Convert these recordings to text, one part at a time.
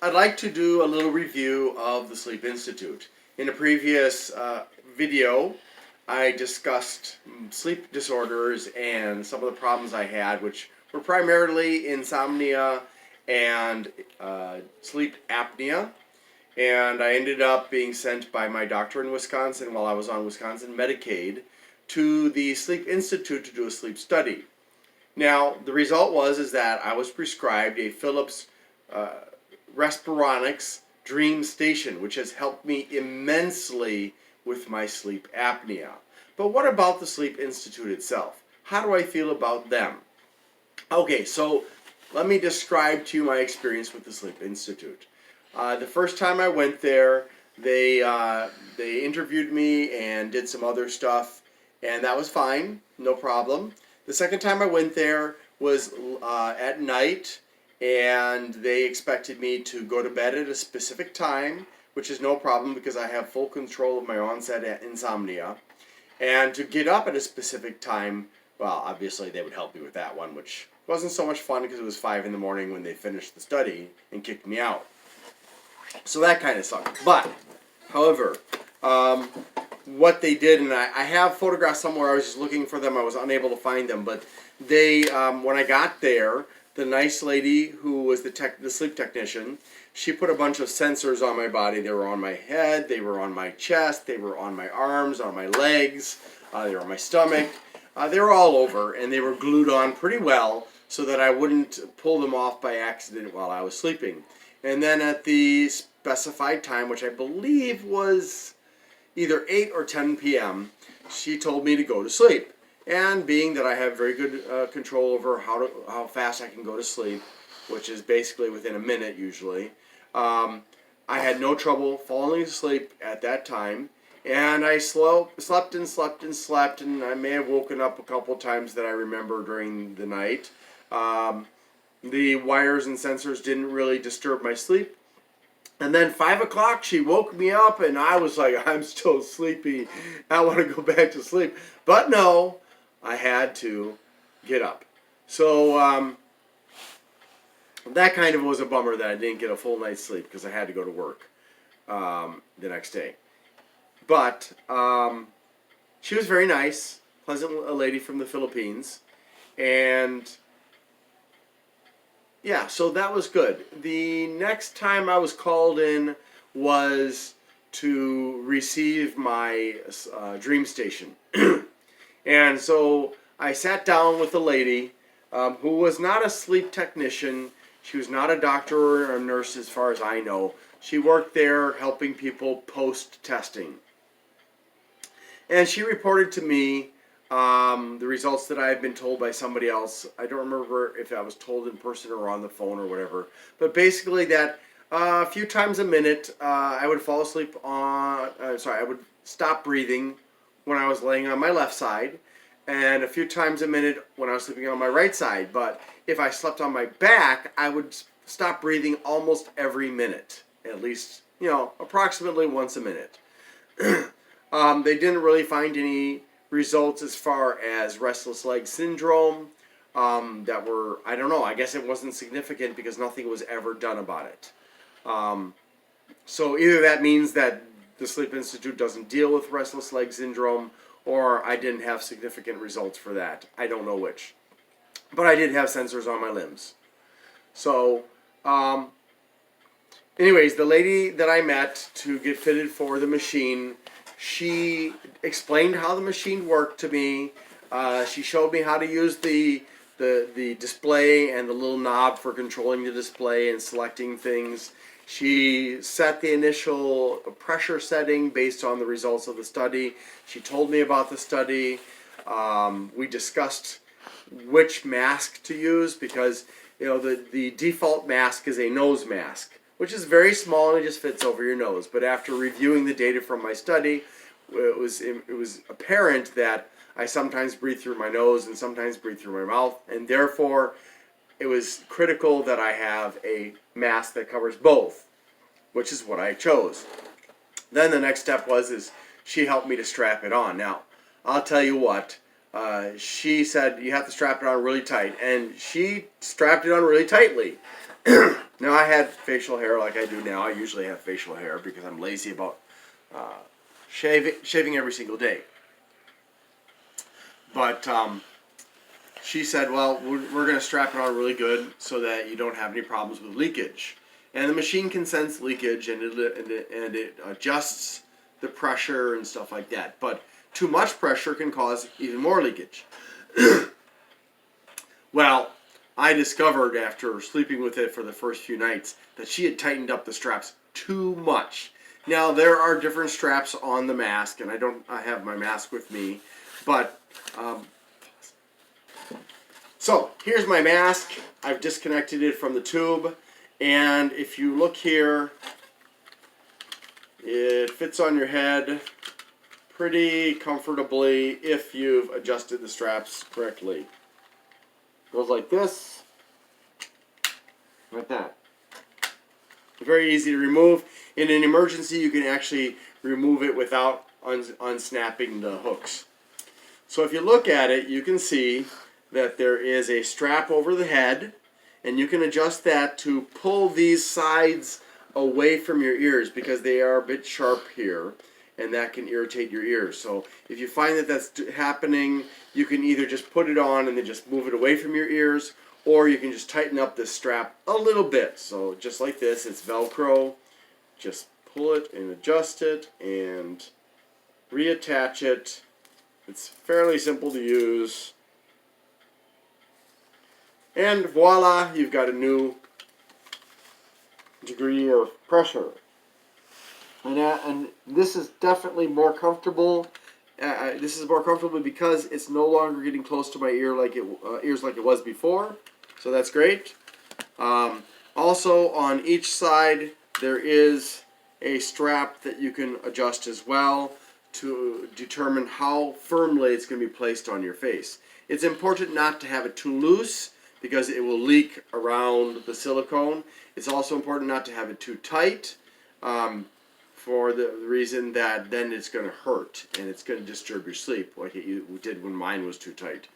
I'd like to do a little review of the Sleep Institute. In a previous video, I discussed sleep disorders and some of the problems I had, which were primarily insomnia and sleep apnea. And I ended up being sent by my doctor in Wisconsin while I was on Wisconsin Medicaid to the Sleep Institute to do a sleep study. Now, the result was that I was prescribed a Philips Respironics Dream Station, which has helped me immensely with my sleep apnea. But what about the Sleep Institute itself? How do I feel about them? Okay, so let me describe to you my experience with the Sleep Institute. The first time I went there, they interviewed me and did some other stuff, and that was fine, no problem. The second time I went there was at night, and they expected me to go to bed at a specific time, which is no problem because I have full control of my onset of insomnia, and to get up at a specific time. Well, obviously they would help me with that one, which wasn't so much fun because it was 5 in the morning when they finished the study and kicked me out. So that kind of sucked. But, however, what they did, and I have photographs somewhere, I was just looking for them, I was unable to find them, but they, when I got there, the nice lady who was the sleep technician, she put a bunch of sensors on my body. They were on my head, they were on my chest, they were on my arms, on my legs, they were on my stomach. They were all over, and they were glued on pretty well so that I wouldn't pull them off by accident while I was sleeping. And then at the specified time, which I believe was either 8 or 10 p.m., she told me to go to sleep. And being that I have very good control over how fast I can go to sleep, which is basically within a minute usually, I had no trouble falling asleep at that time. And I slept and slept and slept, and I may have woken up a couple times that I remember during the night. The wires and sensors didn't really disturb my sleep. And then 5 o'clock, she woke me up, and I was like, I'm still sleepy. I want to go back to sleep. But no, I had to get up. So that kind of was a bummer that I didn't get a full night's sleep because I had to go to work the next day. But she was very nice, pleasant lady from the Philippines, and yeah, so that was good. The next time I was called in was to receive my Dream Station. And so I sat down with a lady who was not a sleep technician. She was not a doctor or a nurse as far as I know. She worked there helping people post-testing. And she reported to me the results that I had been told by somebody else. I don't remember if I was told in person or on the phone or whatever. But basically that a few times a minute I would fall asleep I would stop breathing when I was laying on my left side. And a few times a minute when I was sleeping on my right side. But if I slept on my back, I would stop breathing almost every minute. At least, approximately once a minute. They didn't really find any results as far as restless leg syndrome that were, I don't know, I guess it wasn't significant because nothing was ever done about it. So either that means that the Sleep Institute doesn't deal with restless leg syndrome, or I didn't have significant results for that. I don't know which. But I did have sensors on my limbs. So, anyways, the lady that I met to get fitted for the machine, she explained how the machine worked to me. She showed me how to use the display and the little knob for controlling the display and selecting things. She set the initial pressure setting based on the results of the study. She told me about the study. We discussed which mask to use because the default mask is a nose mask, which is very small and it just fits over your nose. But after reviewing the data from my study, it was apparent that I sometimes breathe through my nose and sometimes breathe through my mouth, and therefore it was critical that I have a mask that covers both, which is what I chose. Then the next step was she helped me to strap it on. Now, I'll tell you what, she said you have to strap it on really tight, and she strapped it on really tightly. Now, I had facial hair like I do now. I usually have facial hair because I'm lazy about shaving every single day. But she said, well, we're going to strap it on really good so that you don't have any problems with leakage. And the machine can sense leakage, and it adjusts the pressure and stuff like that. But too much pressure can cause even more leakage. Well, I discovered after sleeping with it for the first few nights that she had tightened up the straps too much. Now, there are different straps on the mask, and I have my mask with me, but so here's my mask. I've disconnected it from the tube, and if you look here, it fits on your head pretty comfortably if you've adjusted the straps correctly. Goes like this, like that. Very easy to remove. In an emergency, you can actually remove it without unsnapping the hooks. So if you look at it, you can see that there is a strap over the head, and you can adjust that to pull these sides away from your ears because they are a bit sharp here, and that can irritate your ears. So if you find that that's happening, you can either just put it on and then just move it away from your ears, or you can just tighten up this strap a little bit. So just like this, it's Velcro. Just pull it and adjust it and reattach it. It's fairly simple to use. And voila, you've got a new degree of pressure. And this is definitely more comfortable. This is more comfortable because it's no longer getting close to my ears like it was before. So that's great. Also, on each side, there is a strap that you can adjust as well to determine how firmly it's going to be placed on your face. It's important not to have it too loose because it will leak around the silicone. It's also important not to have it too tight for the reason that then it's going to hurt and it's going to disturb your sleep like it did when mine was too tight.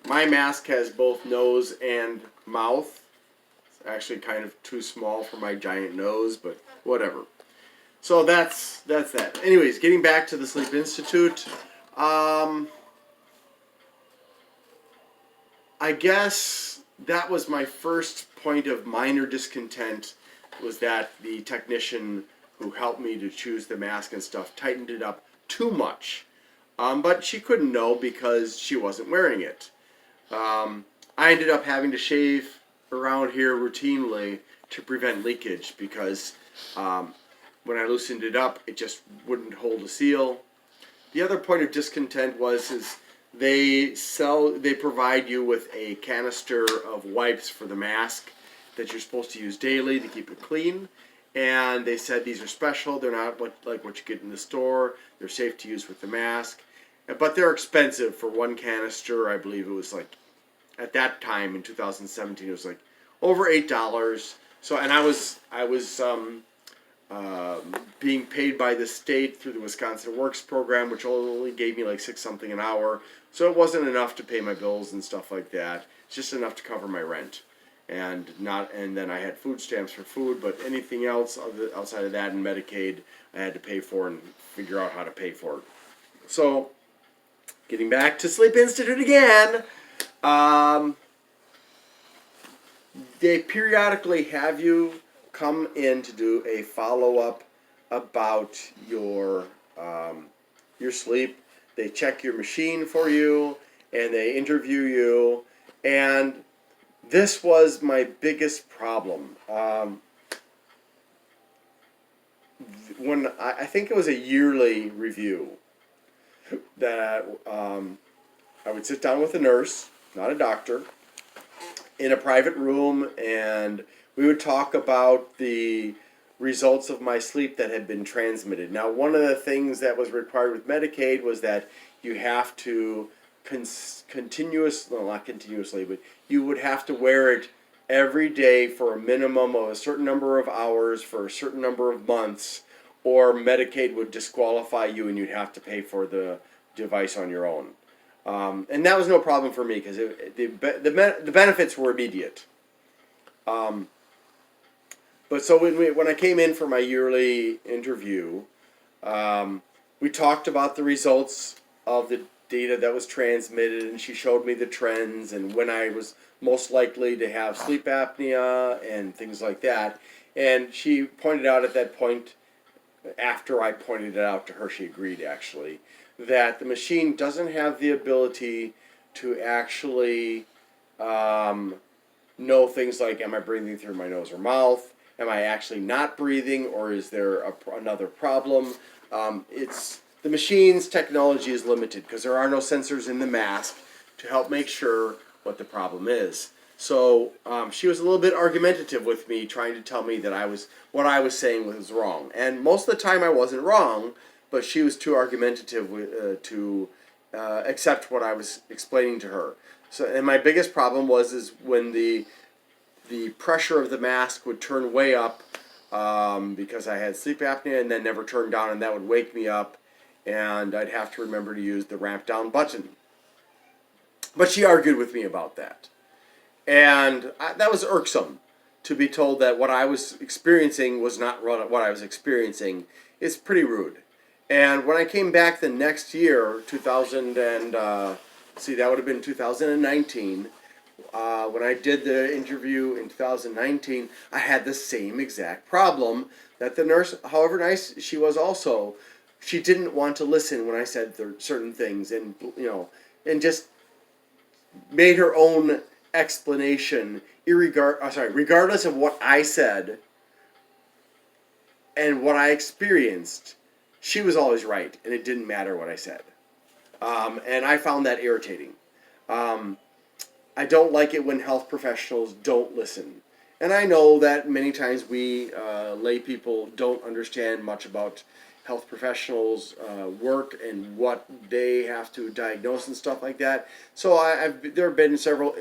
My mask has both nose and mouth. It's actually kind of too small for my giant nose, but whatever. So that's that. Anyways, getting back to the Sleep Institute. I guess that was my first point of minor discontent, was that the technician who helped me to choose the mask and stuff tightened it up too much. But she couldn't know because she wasn't wearing it. I ended up having to shave around here routinely to prevent leakage because when I loosened it up, it just wouldn't hold a seal. The other point of discontent is they provide you with a canister of wipes for the mask that you're supposed to use daily to keep it clean. And they said these are special. They're not like what you get in the store. They're safe to use with the mask. But they're expensive for one canister. I believe it was like, at that time in 2017, it was like over $8. So, and I was being paid by the state through the Wisconsin Works program, which only gave me like $6 something an hour. So it wasn't enough to pay my bills and stuff like that. It's just enough to cover my rent. And then I had food stamps for food, but anything else outside of that and Medicaid, I had to pay for and figure out how to pay for it. So, getting back to Sleep Institute again, they periodically have you come in to do a follow-up about your sleep. They check your machine for you, and they interview you, and this was my biggest problem. When I think it was a yearly review that I would sit down with a nurse, not a doctor, in a private room, and we would talk about the results of my sleep that had been transmitted. Now, one of the things that was required with Medicaid was that you have to not continuously, but you would have to wear it every day for a minimum of a certain number of hours for a certain number of months, or Medicaid would disqualify you and you'd have to pay for the device on your own. And that was no problem for me because the benefits were immediate. But so when I came in for my yearly interview, we talked about the results of the data that was transmitted, and she showed me the trends and when I was most likely to have sleep apnea and things like that. And she pointed out at that point, after I pointed it out to her, she agreed actually, that the machine doesn't have the ability to actually know things like, am I breathing through my nose or mouth? Am I actually not breathing, or is there another problem? The machine's technology is limited because there are no sensors in the mask to help make sure what the problem is. So she was a little bit argumentative with me, trying to tell me that what I was saying was wrong. And most of the time I wasn't wrong, but she was too argumentative to accept what I was explaining to her. So, and my biggest problem is when the pressure of the mask would turn way up because I had sleep apnea and then never turn down, and that would wake me up, and I'd have to remember to use the ramp down button. But she argued with me about that. And that was irksome, to be told that what I was experiencing was not what I was experiencing. Is pretty rude. And when I came back the next year, that would have been 2019, when I did the interview in 2019, I had the same exact problem that the nurse, however nice she was also, she didn't want to listen when I said certain things, and just made her own explanation regardless of what I said and what I experienced. She was always right, and it didn't matter what I said. And I found that irritating. I don't like it when health professionals don't listen. And I know that many times we lay people don't understand much about health professionals' work and what they have to diagnose and stuff like that. So there have been several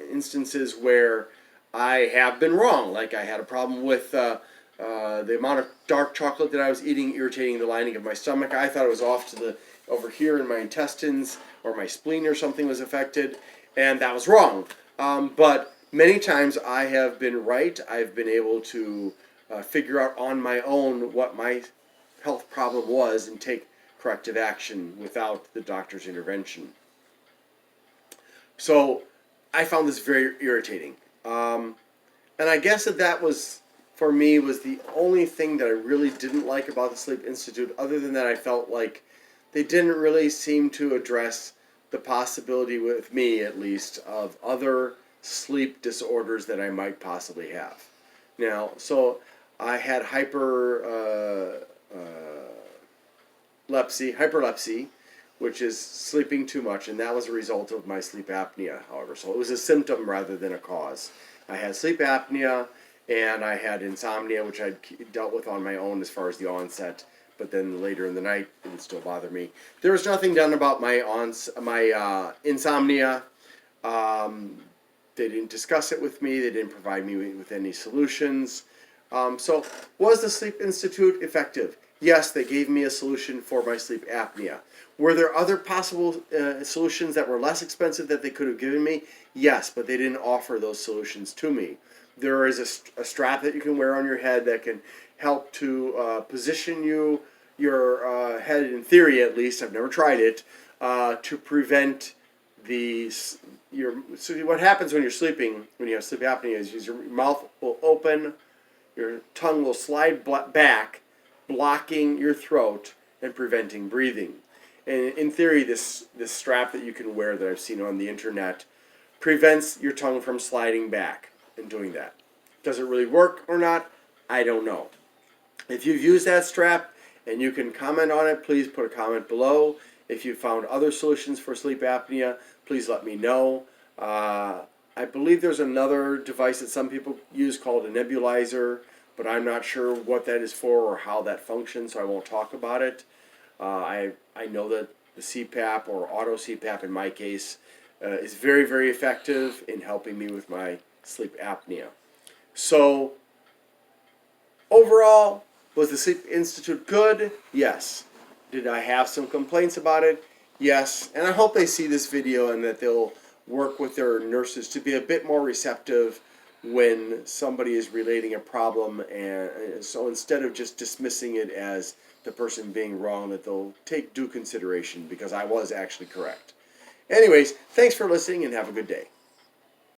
instances where I have been wrong. Like I had a problem with the amount of dark chocolate that I was eating irritating the lining of my stomach. I thought it was off to over here in my intestines, or my spleen or something was affected, and that was wrong. But many times I have been right. I've been able to figure out on my own what my health problem was and take corrective action without the doctor's intervention. So I found this very irritating. And I guess that was, for me, was the only thing that I really didn't like about the Sleep Institute. Other than that, I felt like they didn't really seem to address the possibility, with me at least, of other sleep disorders that I might possibly have. Now, so I had hyperlepsy, which is sleeping too much, and that was a result of my sleep apnea, however. So it was a symptom rather than a cause. I had sleep apnea, and I had insomnia, which I dealt with on my own as far as the onset, but then later in the night, it would still bother me. There was nothing done about my insomnia. They didn't discuss it with me. They didn't provide me with any solutions. So was the Sleep Institute effective? Yes, they gave me a solution for my sleep apnea. Were there other possible solutions that were less expensive that they could have given me? Yes, but they didn't offer those solutions to me. There is a strap that you can wear on your head that can help to position your head, in theory at least, I've never tried it, to prevent so what happens when you're sleeping, when you have sleep apnea, is your mouth will open, your tongue will slide back, blocking your throat and preventing breathing. And in theory, this strap that you can wear that I've seen on the internet prevents your tongue from sliding back and doing that. Does it really work or not? I don't know. If you've used that strap and you can comment on it, please put a comment below. If you found other solutions for sleep apnea, please let me know. I believe there's another device that some people use called a nebulizer, but I'm not sure what that is for or how that functions, so I won't talk about it. I know that the CPAP, or auto CPAP in my case, is very, very effective in helping me with my sleep apnea. So, overall, was the Sleep Institute good? Yes. Did I have some complaints about it? Yes, and I hope they see this video and that they'll work with their nurses to be a bit more receptive when somebody is relating a problem, and so instead of just dismissing it as the person being wrong, that they'll take due consideration because I was actually correct. Anyways, thanks for listening and have a good day.